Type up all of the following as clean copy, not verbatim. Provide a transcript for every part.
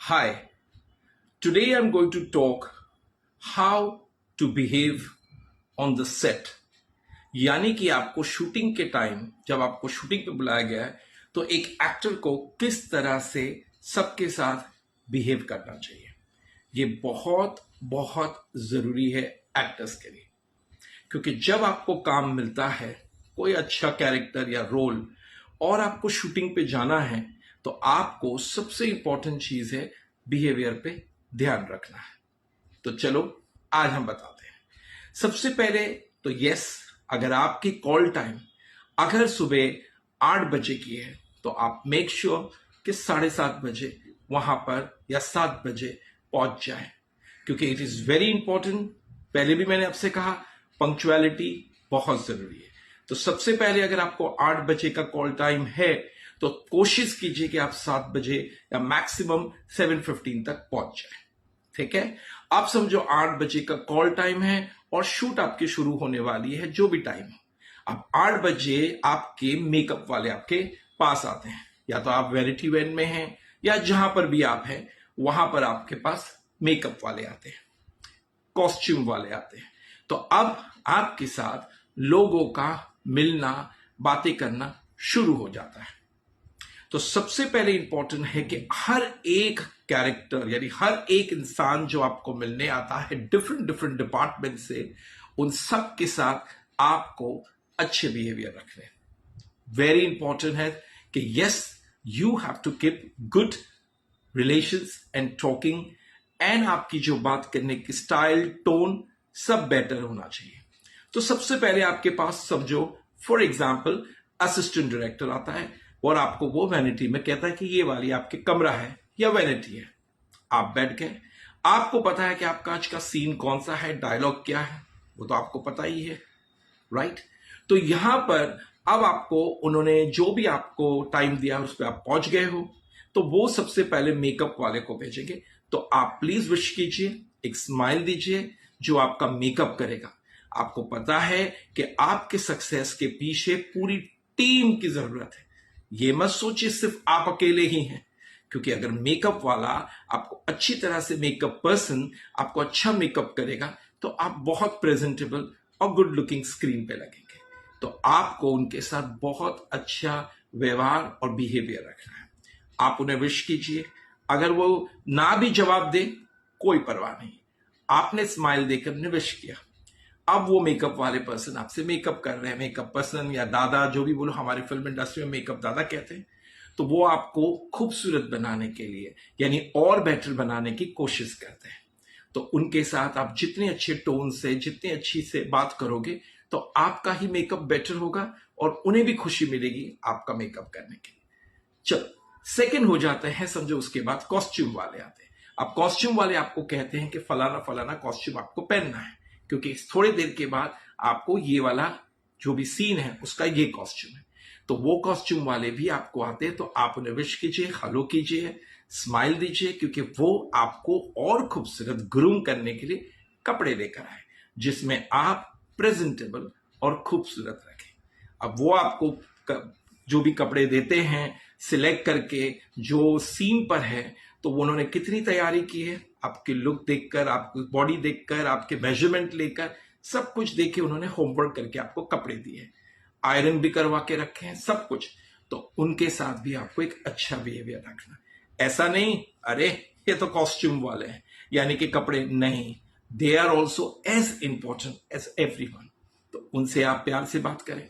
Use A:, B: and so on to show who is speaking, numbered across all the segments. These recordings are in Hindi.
A: Hi, today I'm going to talk how to behave on the set. यानी कि आपको शूटिंग के टाइम जब आपको शूटिंग पे बुलाया गया है तो एक एक्टर को किस तरह से सबके साथ बिहेव करना चाहिए। ये बहुत बहुत जरूरी है एक्टर्स के लिए, क्योंकि जब आपको काम मिलता है कोई अच्छा कैरेक्टर या रोल और आपको शूटिंग पे जाना है तो आपको सबसे इंपॉर्टेंट चीज है बिहेवियर पे ध्यान रखना है। तो चलो आज हम बताते हैं। सबसे पहले तो यस, अगर आपकी कॉल टाइम अगर सुबह 8 बजे की है तो आप मेक श्योर कि 7:30 बजे वहां पर या 7 बजे पहुंच जाएं, क्योंकि इट इज वेरी इंपॉर्टेंट। पहले भी मैंने आपसे कहा पंक्चुअलिटी बहुत जरूरी है। तो सबसे पहले अगर आपको 8 बजे का कॉल टाइम है तो कोशिश कीजिए कि आप 7 बजे या मैक्सिमम 7:15 तक पहुंच जाए। ठीक है, आप समझो 8 बजे का कॉल टाइम है और शूट आपकी शुरू होने वाली है, जो भी टाइम हो। अब 8 बजे आपके मेकअप वाले आपके पास आते हैं, या तो आप वैनिटी वैन में हैं या जहां पर भी आप हैं वहां पर आपके पास मेकअप वाले आते हैं, कॉस्ट्यूम वाले आते हैं। तो अब आपके साथ लोगों का मिलना बातें करना शुरू हो जाता है। तो सबसे पहले इंपॉर्टेंट है कि हर एक कैरेक्टर यानी हर एक इंसान जो आपको मिलने आता है डिफरेंट डिफरेंट डिपार्टमेंट से, उन सब के साथ आपको अच्छे बिहेवियर रखने। वेरी इंपॉर्टेंट है कि yes, you have to keep good relations and talking, and आपकी जो बात करने की स्टाइल टोन सब बेटर होना चाहिए। तो सबसे पहले आपके पास समझो फॉर एग्जाम्पल असिस्टेंट डायरेक्टर आता है और आपको वो वैनिटी में कहता है कि ये वाली आपके कमरा है या वैनिटी है। आप बैठ गए, आपको पता है कि आपका आज का सीन कौन सा है, डायलॉग क्या है, वो तो आपको पता ही है, राइट। तो यहां पर अब आपको उन्होंने जो भी आपको टाइम दिया उस पर आप पहुंच गए हो, तो वो सबसे पहले मेकअप वाले को भेजेंगे। तो आप प्लीज विश कीजिए, एक स्माइल दीजिए जो आपका मेकअप करेगा। आपको पता है कि आपके सक्सेस के पीछे पूरी टीम की जरूरत है। ये मत सोचिए सिर्फ आप अकेले ही हैं, क्योंकि अगर मेकअप वाला आपको अच्छी तरह से मेकअप पर्सन आपको अच्छा मेकअप करेगा तो आप बहुत प्रेजेंटेबल और गुड लुकिंग स्क्रीन पे लगेंगे। तो आपको उनके साथ बहुत अच्छा व्यवहार और बिहेवियर रखना है। आप उन्हें विश कीजिए, अगर वो ना भी जवाब दे कोई परवाह नहीं, आपने स्माइल देकर उन्हें विश किया। अब वो मेकअप वाले पर्सन आपसे मेकअप कर रहे हैं, मेकअप पर्सन या दादा जो भी बोलो, हमारी फिल्म इंडस्ट्री में मेकअप दादा कहते हैं। तो वो आपको खूबसूरत बनाने के लिए यानी और बेटर बनाने की कोशिश करते हैं। तो उनके साथ आप जितने अच्छे टोन से जितनी अच्छी से बात करोगे तो आपका ही मेकअप बेटर होगा और उन्हें भी खुशी मिलेगी आपका मेकअप करने के लिए। चलो सेकंड हो जाते हैं, समझो उसके बाद कॉस्ट्यूम वाले आते हैं। अब कॉस्ट्यूम वाले आपको कहते हैं कि फलाना फलाना कॉस्ट्यूम आपको पहनना है, क्योंकि थोड़ी देर के बाद आपको ये वाला जो भी सीन है उसका ये कॉस्ट्यूम है। तो वो कॉस्ट्यूम वाले भी आपको आते हैं, तो आप उन्हें विश कीजिए, हेलो कीजिए, स्माइल दीजिए, क्योंकि वो आपको और खूबसूरत ग्रूम करने के लिए कपड़े लेकर आए जिसमें आप प्रेजेंटेबल और खूबसूरत रखें। अब वो आपको जो भी कपड़े देते हैं सिलेक्ट करके जो सीन पर है, तो वो उन्होंने कितनी तैयारी की है आपके लुक देखकर, आपकी बॉडी देखकर, आपके मेजरमेंट लेकर, सब कुछ देखे उन्होंने होमवर्क करके आपको कपड़े दिए, आयरन भी करवा के रखे हैं, सब कुछ। तो उनके साथ भी आपको एक अच्छा बिहेवियर रखना। ऐसा नहीं अरे ये तो कॉस्ट्यूम वाले हैं यानी कि कपड़े नहीं, they are also as important as everyone. तो उनसे आप प्यार से बात करें।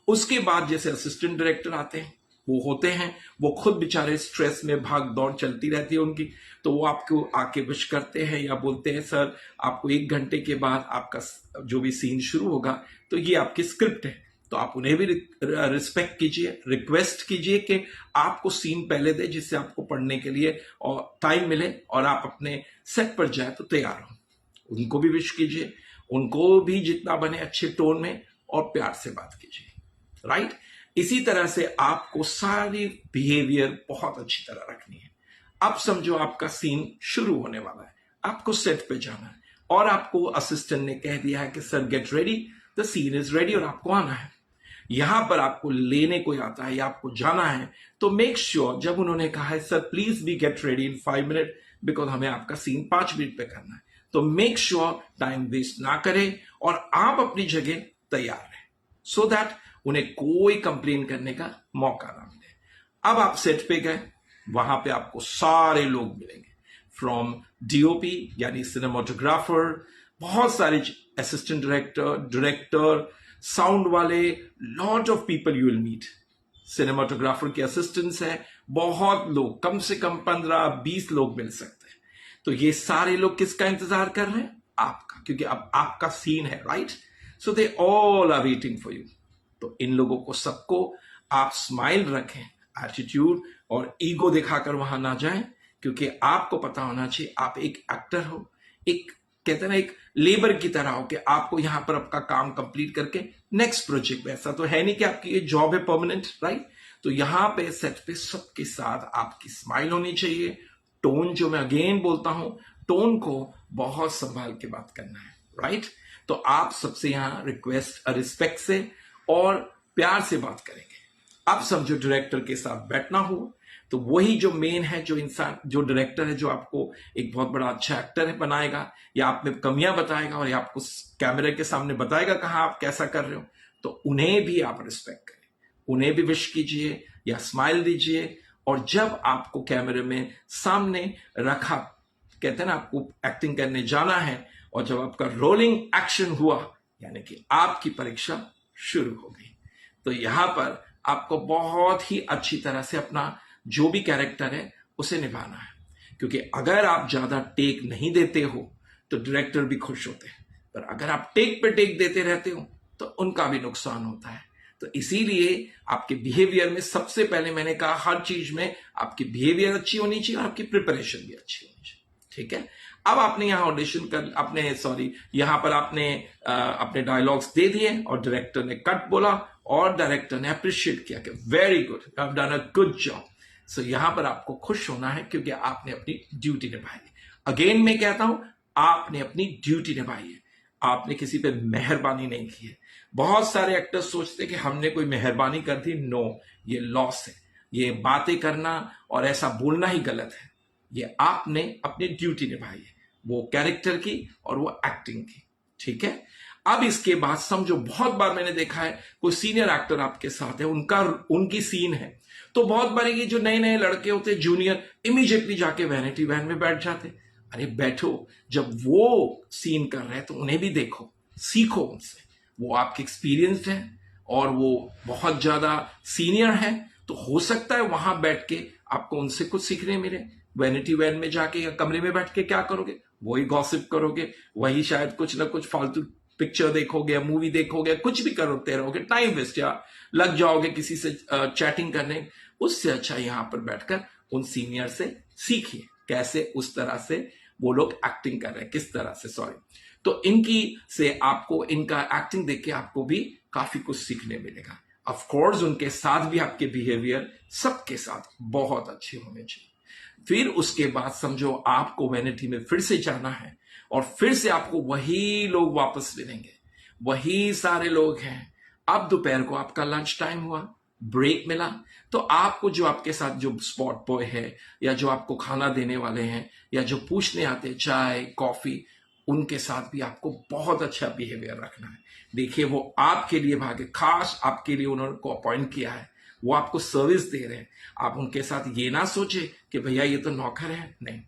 A: उसके बाद जैसे असिस्टेंट डायरेक्टर आते हैं, वो होते हैं, वो खुद बेचारे स्ट्रेस में भाग दौड़ चलती रहती है उनकी, तो वो आपको आके विश करते हैं या बोलते हैं सर आपको 1 घंटे के बाद आपका जो भी सीन शुरू होगा तो ये आपकी स्क्रिप्ट है। तो आप उन्हें भी रिस्पेक्ट कीजिए, रिक्वेस्ट कीजिए कि आपको सीन पहले दे जिससे आपको पढ़ने के लिए और टाइम मिले और आप अपने सेट पर जाए तो तैयार हो। उनको भी विश कीजिए, उनको भी जितना बने अच्छे टोन में और प्यार से बात कीजिए, राइट। इसी तरह से आपको सारी बिहेवियर बहुत अच्छी तरह रखनी है। अब समझो आपका सीन शुरू होने वाला है, आपको सेट पे जाना है और आपको असिस्टेंट ने कह दिया है कि sir get ready, the scene is ready और आपको आना है। यहां पर आपको लेने कोई आता है या आपको जाना है, तो मेक श्योर जब उन्होंने कहा है sir please be get ready in 5 minute because हमें आपका सीन 5 मिनट पे करना है, तो मेक श्योर टाइम वेस्ट ना करें और आप अपनी जगह तैयार रहें सो दैट उन्हें कोई कंप्लेन करने का मौका ना मिले। अब आप सेट पे गए, वहां पे आपको सारे लोग मिलेंगे, फ्रॉम डीओपी यानी सिनेमाटोग्राफर, बहुत सारे असिस्टेंट डायरेक्टर, साउंड वाले, lot of people you will meet. Cinematographer के असिस्टेंट्स है, बहुत लोग, कम से कम 15-20 लोग मिल सकते हैं। तो ये सारे लोग किसका इंतजार कर रहे हैं? आपका, क्योंकि अब आपका सीन है, right? So they all are waiting for you. तो इन लोगों को सबको आप स्माइल रखें, एटीट्यूड और ईगो दिखाकर वहां ना जाएं, क्योंकि आपको पता होना चाहिए आप एक एक्टर हो, एक कहते हैं ना एक लेबर की तरह हो कि आपको यहां पर आपका काम कंप्लीट करके नेक्स्ट प्रोजेक्ट में, ऐसा तो है नहीं कि आपकी ये जॉब है परमानेंट, राइट? तो यहां पे सेट पे सबके साथ आपकी स्माइल होनी चाहिए। टोन जो मैं अगेन बोलता हूं, टोन को बहुत संभाल के बात करना है, राइट? तो आप सबसे यहां रिक्वेस्ट रिस्पेक्ट से और प्यार से बात करेंगे। अब समझो डायरेक्टर के साथ बैठना हो तो वही जो मेन है, जो इंसान, जो डायरेक्टर है, जो आपको एक बहुत बड़ा अच्छा एक्टर है बनाएगा या आप में कमियां बताएगा और या आपको कैमरे के सामने बताएगा कहाँ आप कैसा कर रहे हो, तो उन्हें भी आप रिस्पेक्ट करें, उन्हें भी विश कीजिए या स्माइल दीजिए। और जब आपको कैमरे में सामने रखा, कहते हैं ना आपको एक्टिंग करने जाना है, और जब आपका रोलिंग एक्शन हुआ यानी कि आपकी परीक्षा शुरू हो गई, तो यहां पर आपको बहुत ही अच्छी तरह से अपना जो भी कैरेक्टर है उसे निभाना है। क्योंकि अगर आप ज्यादा टेक नहीं देते हो तो डायरेक्टर भी खुश होते हैं, पर अगर आप टेक पे टेक देते रहते हो तो उनका भी नुकसान होता है। तो इसीलिए आपके बिहेवियर में सबसे पहले मैंने कहा, हर चीज में आपकी बिहेवियर अच्छी होनी चाहिए और आपकी प्रिपरेशन भी अच्छी होनी चाहिए, ठीक है? अब आपने यहां ऑडिशन कर, यहां पर आपने अपने डायलॉग्स दे दिए और डायरेक्टर ने कट बोला और डायरेक्टर ने अप्रिशिएट किया कि very good, you have done a good job. So यहां पर आपको खुश होना है क्योंकि आपने अपनी ड्यूटी निभाई है। अगेन मैं कहता हूं, आपने अपनी ड्यूटी निभाई है, आपने किसी पे मेहरबानी नहीं की है। बहुत सारे एक्टर्स सोचते कि हमने कोई मेहरबानी कर दी, नो, ये लॉस है। ये बातें करना और ऐसा बोलना ही गलत है। ये आपने अपनी ड्यूटी निभाई है, वो कैरेक्टर की और वो एक्टिंग की, ठीक है? अब इसके बाद समझो, बहुत बार मैंने देखा है कोई सीनियर एक्टर आपके साथ है, उनकी सीन है, तो बहुत बार ये जो नए नए लड़के होते जूनियर, इमीडिएटली जाके वैनिटी वैन में बैठ जाते। अरे बैठो, जब वो सीन कर रहे हैं तो उन्हें भी देखो, सीखो उनसे। वो आपके एक्सपीरियंस्ड है और वो बहुत ज्यादा सीनियर है, तो हो सकता है वहां बैठ के आपको उनसे कुछ सीखने मिले। वैनिटी वैन में जाके या कमरे में बैठ के क्या करोगे? वही गॉसिप करोगे, वही शायद कुछ ना कुछ फालतू पिक्चर देखोगे, मूवी देखोगे, कुछ भी करते रहोगे, टाइम वेस्ट, या लग जाओगे किसी से चैटिंग करने। उससे अच्छा यहां पर बैठकर उन सीनियर से सीखिए कैसे उस तरह से वो लोग एक्टिंग कर रहे हैं, किस तरह से, तो इनकी से आपको, इनका एक्टिंग देख के आपको भी काफी कुछ सीखने मिलेगा। ऑफ कोर्स उनके साथ भी आपके बिहेवियर सबके साथ बहुत अच्छे होने चाहिए। फिर उसके बाद समझो आपको वैनिटी में फिर से जाना है और फिर से आपको वही लोग वापस मिलेंगे, वही सारे लोग हैं। अब दोपहर को आपका लंच टाइम हुआ, ब्रेक मिला, तो आपको जो आपके साथ जो स्पॉट बॉय है या जो आपको खाना देने वाले हैं या जो पूछने आते हैं चाय कॉफी, उनके साथ भी आपको बहुत अच्छा बिहेवियर रखना है। देखिए वो आपके लिए भागे, खास आपके लिए उन्होंने को अपॉइंट किया है, वो आपको सर्विस दे रहे हैं। आप उनके साथ ये ना सोचे कि भैया ये तो नौकर है, नहीं,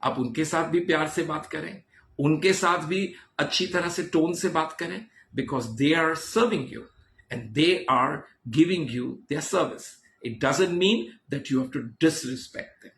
A: आप उनके साथ भी प्यार से बात करें, उनके साथ भी अच्छी तरह से टोन से बात करें, because they are serving you and they are giving you their service. It doesn't mean that you have to disrespect them.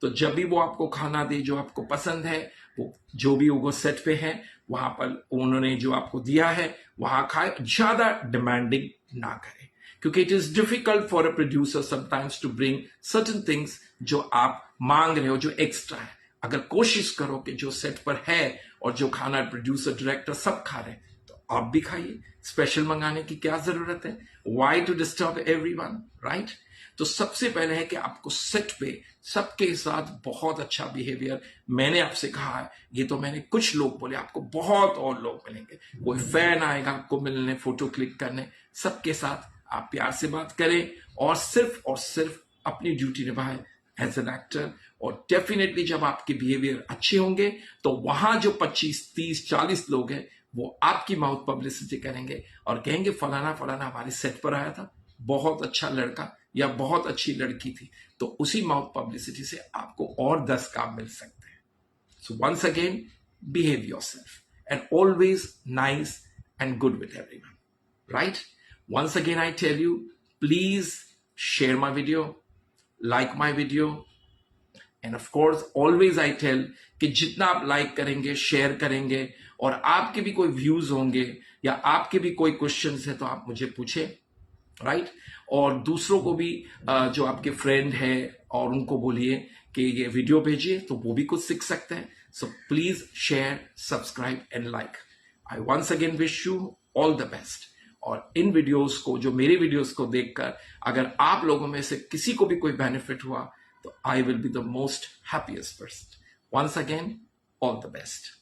A: तो जब भी वो आपको खाना दे जो आपको पसंद है, वो जो भी वो सेट पे है वहां पर उन्होंने जो आपको दिया है वहां खाए, ज्यादा डिमांडिंग ना करें, क्योंकि it is difficult for a producer sometimes to bring certain things जो आप मांग रहे हो जो एक्स्ट्रा है। अगर कोशिश करो कि जो सेट पर है और जो खाना प्रोड्यूसर डायरेक्टर सब खा रहे हैं तो आप भी खाइए। स्पेशल मंगाने की क्या जरूरत है? Why to disturb everyone, right? तो सबसे पहले है कि आपको सेट पे सबके साथ बहुत अच्छा बिहेवियर, मैंने आपसे कहा है, ये तो मैंने कुछ लोग बोले, आपको बहुत और लोग मिलेंगे, कोई फैन आएगा आपको मिलने, फोटो क्लिक करने, सबके साथ आप प्यार से बात करें और सिर्फ अपनी ड्यूटी निभाएं एज एन एक्टर। और डेफिनेटली जब आपके बिहेवियर अच्छे होंगे तो वहां जो 25, 30, 40 लोग हैं वो आपकी माउथ पब्लिसिटी करेंगे और कहेंगे फलाना फलाना हमारे सेट पर आया था, बहुत अच्छा लड़का या बहुत अच्छी लड़की थी। तो उसी माउथ पब्लिसिटी से आपको और 10 काम मिल सकते हैं। So once again, behave yourself and always nice and good with everyone, right? Once again I tell you, please share my video, like my video, and of course always I tell कि जितना आप लाइक करेंगे, शेयर करेंगे और आपके भी कोई व्यूज होंगे या आपके भी कोई क्वेश्चंस है तो आप मुझे पूछें, राइट? और दूसरों को भी जो आपके फ्रेंड है और उनको बोलिए कि ये वीडियो भेजिए तो वो भी कुछ सीख सकते हैं। So please share, subscribe and like. I once again wish you all the best. और इन वीडियोस को, जो मेरे वीडियोस को देखकर अगर आप लोगों में से किसी को भी कोई बेनिफिट हुआ तो I will be the most happiest person. Once again, all the best.